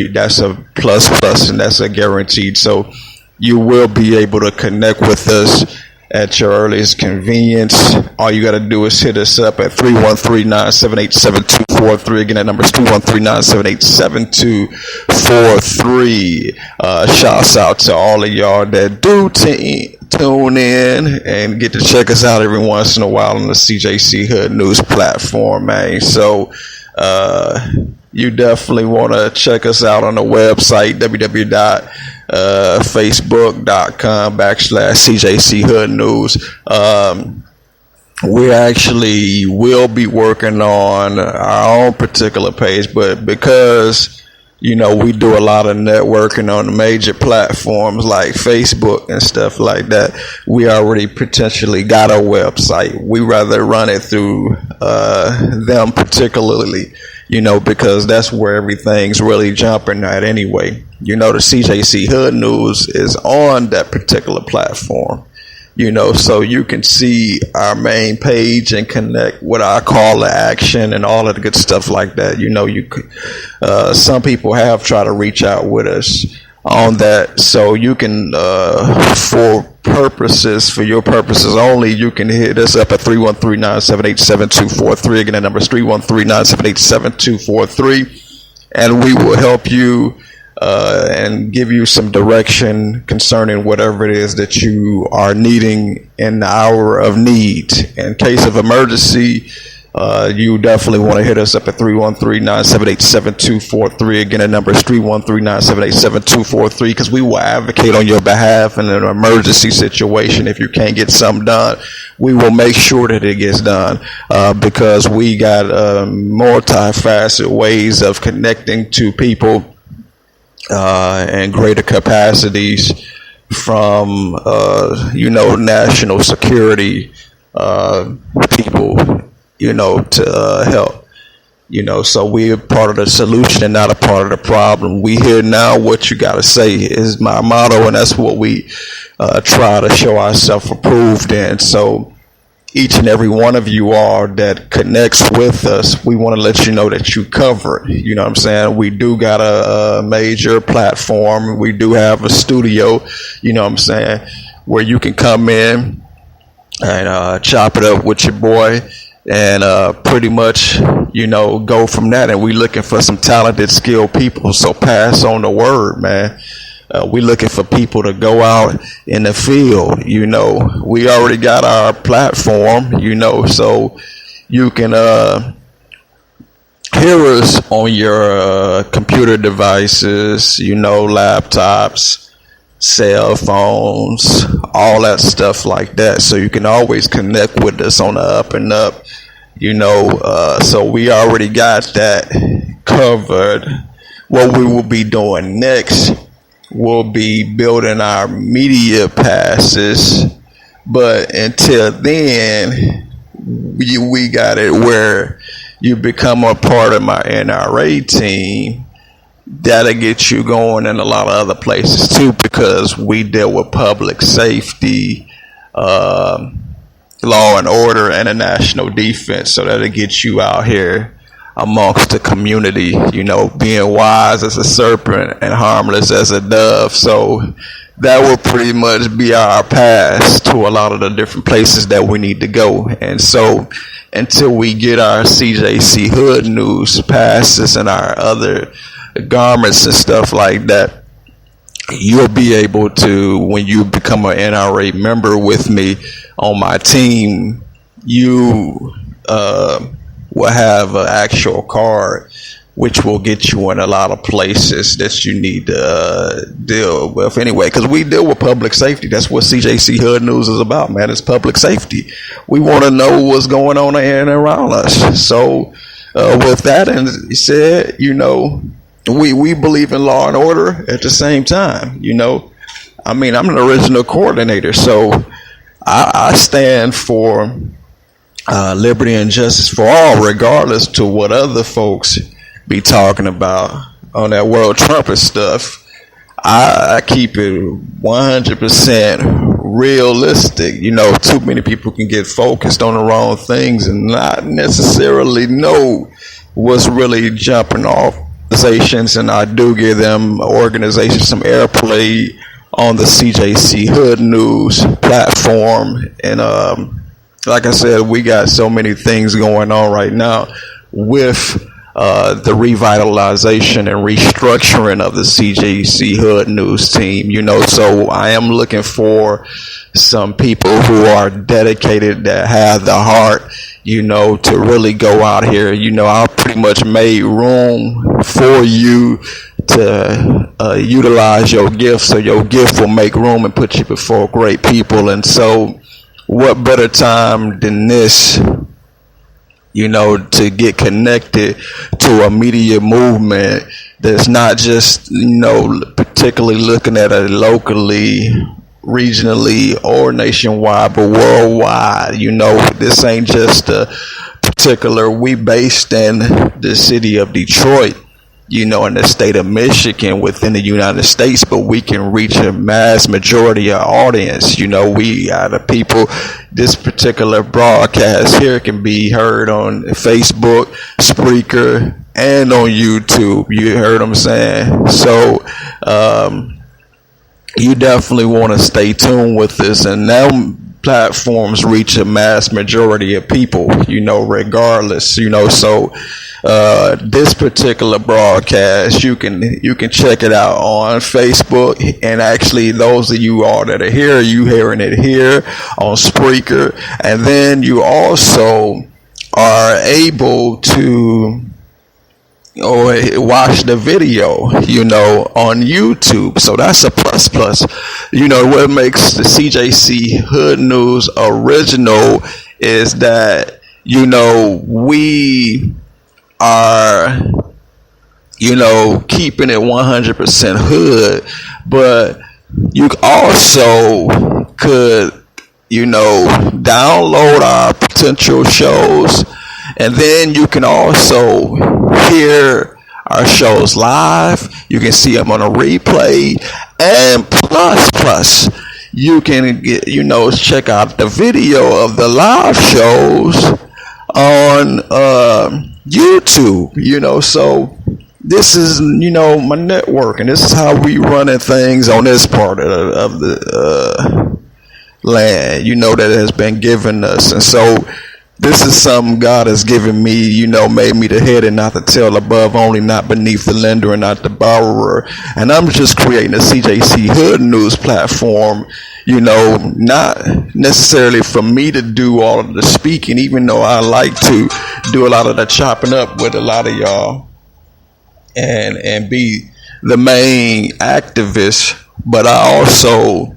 that's a plus, and that's a guaranteed. So you will be able to connect with us at your earliest convenience. All you got to do is hit us up at 313-978-7243. Again, that number is 313-978-7243. Shouts out to all of y'all that do tune in and get to check us out every once in a while on the CJC Hood News platform, man. So you definitely want to check us out on the website, facebook.com/CJC Hood News. We actually will be working on our own particular page, but because we do a lot of networking on the major platforms like Facebook and stuff like that, we already potentially got a website. We rather run it through them particularly, because that's where everything's really jumping at anyway. The CJC Hood News is on that particular platform, so you can see our main page and connect with our call to action and all of the good stuff like that. Some people have tried to reach out with us on that, so you can, for your purposes only, you can hit us up at 313-978-7243. Again, that number is 313-978-7243, and we will help you and give you some direction concerning whatever it is that you are needing in the hour of need. In case of emergency, you definitely want to hit us up at 313-978-7243. Again, the number is 313-978-7243, because we will advocate on your behalf in an emergency situation. If you can't get something done, we will make sure that it gets done, because we got multifaceted ways of connecting to people and greater capacities, from national security people, to help. So we're part of the solution and not a part of the problem. We hear now what you got to say is my motto, and that's what we try to show ourselves approved in. So each and every one of you all that connects with us, we want to let you know that you cover it. You know what I'm saying? We do got a major platform. We do have a studio, where you can come in and chop it up with your boy, and pretty much, go from that. And we looking for some talented, skilled people. So pass on the word, man. We looking for people to go out in the field. We already got our platform, so you can hear us on your computer devices, laptops, cell phones, all that stuff like that. So you can always connect with us on the up and up, so we already got that covered. What we will be doing next, we'll be building our media passes, but until then, we got it where you become a part of my NRA team. That'll get you going in a lot of other places too, because we deal with public safety, law and order, and a national defense. So that'll get you out here amongst the community, being wise as a serpent and harmless as a dove. So that will pretty much be our pass to a lot of the different places that we need to go. And so until we get our CJC Hood News passes and our other garments and stuff like that, you'll be able to, when you become an NRA member with me on my team, you will have an actual card, which will get you in a lot of places that you need to deal with anyway, because we deal with public safety. That's what CJC Hood News is about, man. It's public safety. We want to know what's going on in and around us. So with that said, we believe in law and order at the same time. I'm an original coordinator, so I stand for liberty and justice for all, regardless to what other folks be talking about on that world trumpet stuff. I keep it 100% realistic. Too many people can get focused on the wrong things and not necessarily know what's really jumping off the organizations, and I do give them organizations some airplay on the CJC Hood News platform. And like I said, we got so many things going on right now with the revitalization and restructuring of the CJC Hood News team, so I am looking for some people who are dedicated, that have the heart, to really go out here. I pretty much made room for you to utilize your gift, so your gift will make room and put you before great people. And so what better time than this, to get connected to a media movement that's not just, particularly looking at it locally, regionally, or nationwide, but worldwide. This ain't just a particular, we based in the city of Detroit, in the state of Michigan, within the United States, but we can reach a mass majority of audience. We got the people, this particular broadcast here can be heard on Facebook, Spreaker, and on YouTube. You heard what I'm saying? So, you definitely want to stay tuned with this, and now platforms reach a mass majority of people, regardless, so this particular broadcast, you can check it out on Facebook, and actually those of you all that are here, you hearing it here on Spreaker, and then you also are able to watch the video, on YouTube. So that's a plus. What makes the CJC Hood News original is that, we are, keeping it 100% hood, but you also could, download our potential shows, and then you can also hear our shows live. You can see them on a replay, and plus you can get, check out the video of the live shows on YouTube. So this is, my network, and this is how we running things on this part of the land, that has been given us. And so this is something God has given me, made me the head and not the tail, above only, not beneath, the lender and not the borrower. And I'm just creating a CJC Hood News platform, not necessarily for me to do all of the speaking, even though I like to do a lot of the chopping up with a lot of y'all and be the main activist, but I also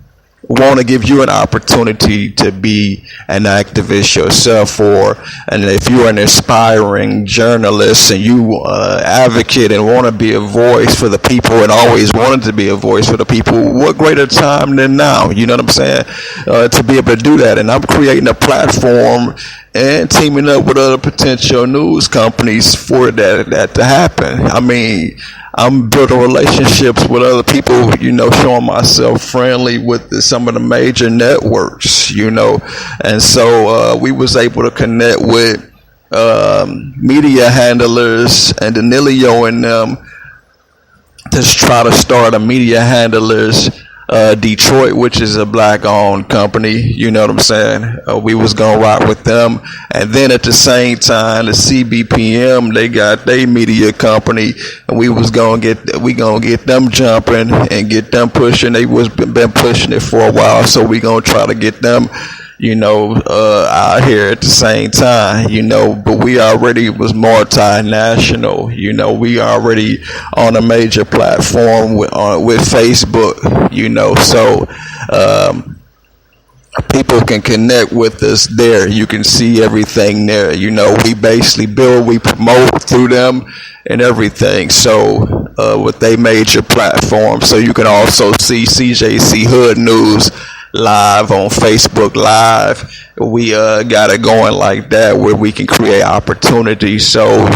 want to give you an opportunity to be an activist yourself, and if you're an aspiring journalist and you advocate and want to be a voice for the people and always wanted to be a voice for the people, what greater time than now, you know what I'm saying, to be able to do that. And I'm creating a platform and teaming up with other potential news companies for that to happen. I mean, I'm building relationships with other people, showing myself friendly with some of the major networks, and so we was able to connect with media handlers and Danilio and them to try to start a media handlers Detroit, which is a black-owned company, you know what I'm saying? We was gonna rock with them, and then at the same time, the CBPM, they got their media company, and we gonna get them jumping and get them pushing. They was been pushing it for a while, so we gonna try to get them, out here at the same time, but we already was multinational, we already on a major platform with Facebook, so people can connect with us there. You can see everything there. We basically build, we promote through them and everything. So with they major platforms, so you can also see CJC Hood News live on Facebook Live. We got it going like that, where we can create opportunities. So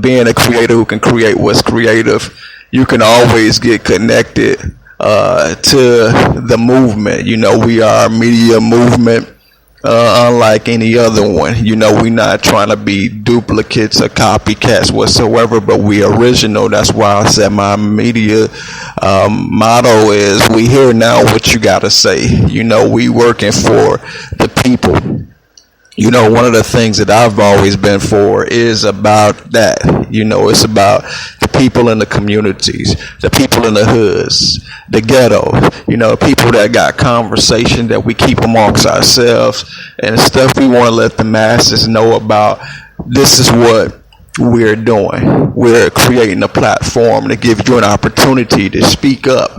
being a creator who can create what's creative, you can always get connected to the movement. We are a media movement. unlike any other one. You know, we're not trying to be duplicates or copycats whatsoever, but we original. That's why I said my media motto is, we hear now what you got to say. You know, we working for the people. You know, one of the things that I've always been for is about that. You know, it's about the people in the communities, the people in the hoods, the ghetto, you know, people that got conversation that we keep amongst ourselves and stuff we want to let the masses know about. This is what we're doing. We're creating a platform to give you an opportunity to speak up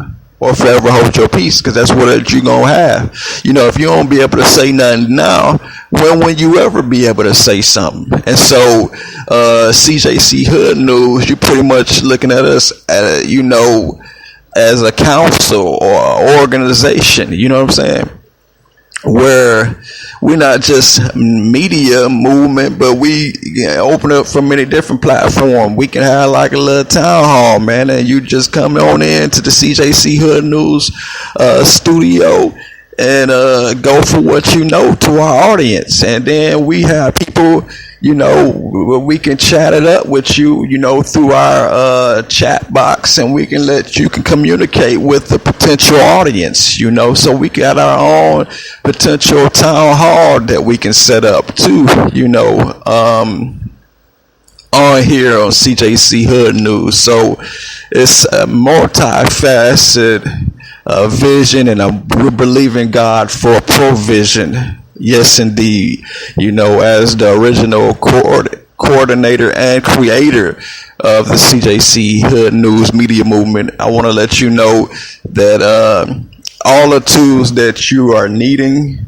or forever hold your peace, because that's what you're going to have. You know, if you don't be able to say nothing now, when will you ever be able to say something? And so, C.J.C. Hood News, you're pretty much looking at us, you know, as a council or organization, you know what I'm saying? Where we're not just media movement, but we open up for many different platforms. We can have like a little town hall, man, and you just come on in to the C.J.C. Hood News studio and go for what you know to our audience. And then we have people, you know, we can chat it up with you, you know, through our chat box, and we can you can communicate with the potential audience, you know. So we got our own potential town hall that we can set up too, you know, on here on C.J.C. Hood News. So it's a multifaceted vision, and we believe in God for provision. Yes, indeed. You know, as the original coordinator and creator of the C.J.C. Hood News media movement, I want to let you know that all the tools that you are needing,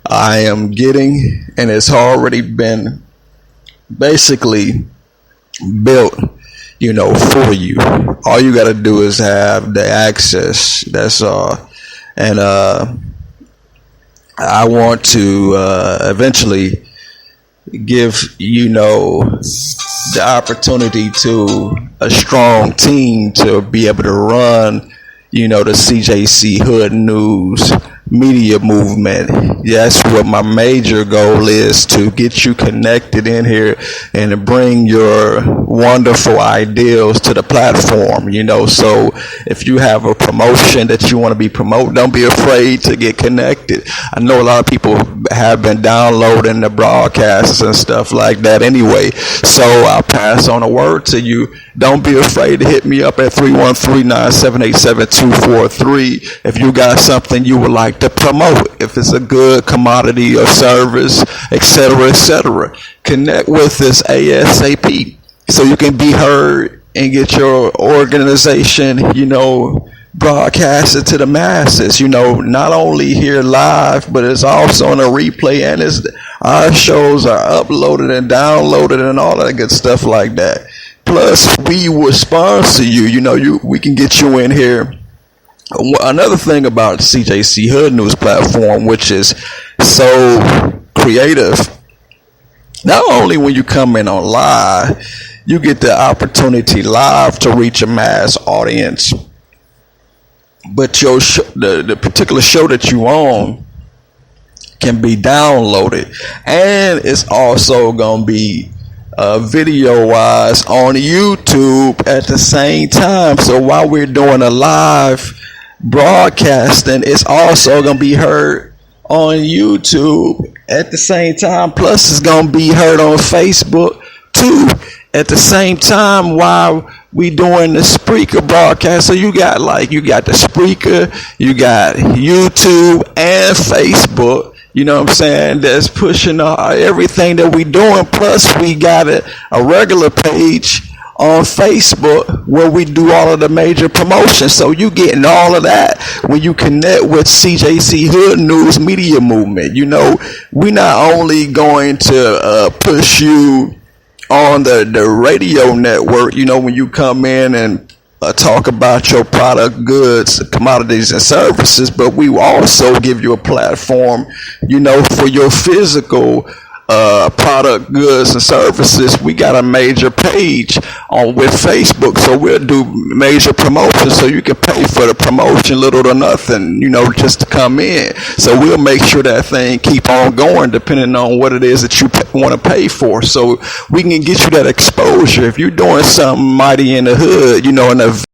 I am getting, and it's already been basically built, you know, for you. All you got to do is have the access. That's all. And I want to eventually give, you know, the opportunity to a strong team to be able to run, you know, the C.J.C. Hood News media movement. That's what my major goal is, to get you connected in here and to bring your wonderful ideals to the platform, you know. So if you have a promotion that you want to be promoted, don't be afraid to get connected. I know a lot of people have been downloading the broadcasts and stuff like that anyway, so I'll pass on a word to you. Don't be afraid to hit me up at 313-978-7243 if you got something you would like to promote, if it's a good commodity or service, etc., etc. Connect with us ASAP so you can be heard and get your organization, you know, broadcasted to the masses, you know, not only here live, but it's also on a replay, and our shows are uploaded and downloaded and all that good stuff like that. Plus, we will sponsor you. You know, we can get you in here. Another thing about C.J.C. Hood News platform, which is so creative, not only when you come in on live, you get the opportunity live to reach a mass audience, but your the particular show that you own can be downloaded, and it's also going to be video wise on YouTube at the same time. So while we're doing a live broadcasting, it's also going to be heard on YouTube at the same time. Plus it's going to be heard on Facebook too at the same time while we doing the Spreaker broadcast. So you got the Spreaker, you got YouTube and Facebook, you know what I'm saying, that's pushing everything that we doing. Plus we got a regular page on Facebook where we do all of the major promotions. So you getting all of that when you connect with C.J.C. Hood News media movement. You know, we not only going to push you on the radio network, you know, when you come in and talk about your product, goods, commodities, and services, but we also give you a platform, you know, for your physical product, goods, and services, we got a major page on with Facebook, so we'll do major promotions, so you can pay for the promotion, little to nothing, just to come in. So we'll make sure that thing keep on going, depending on what it is that you want to pay for. So we can get you that exposure. If you're doing something mighty in the hood, in the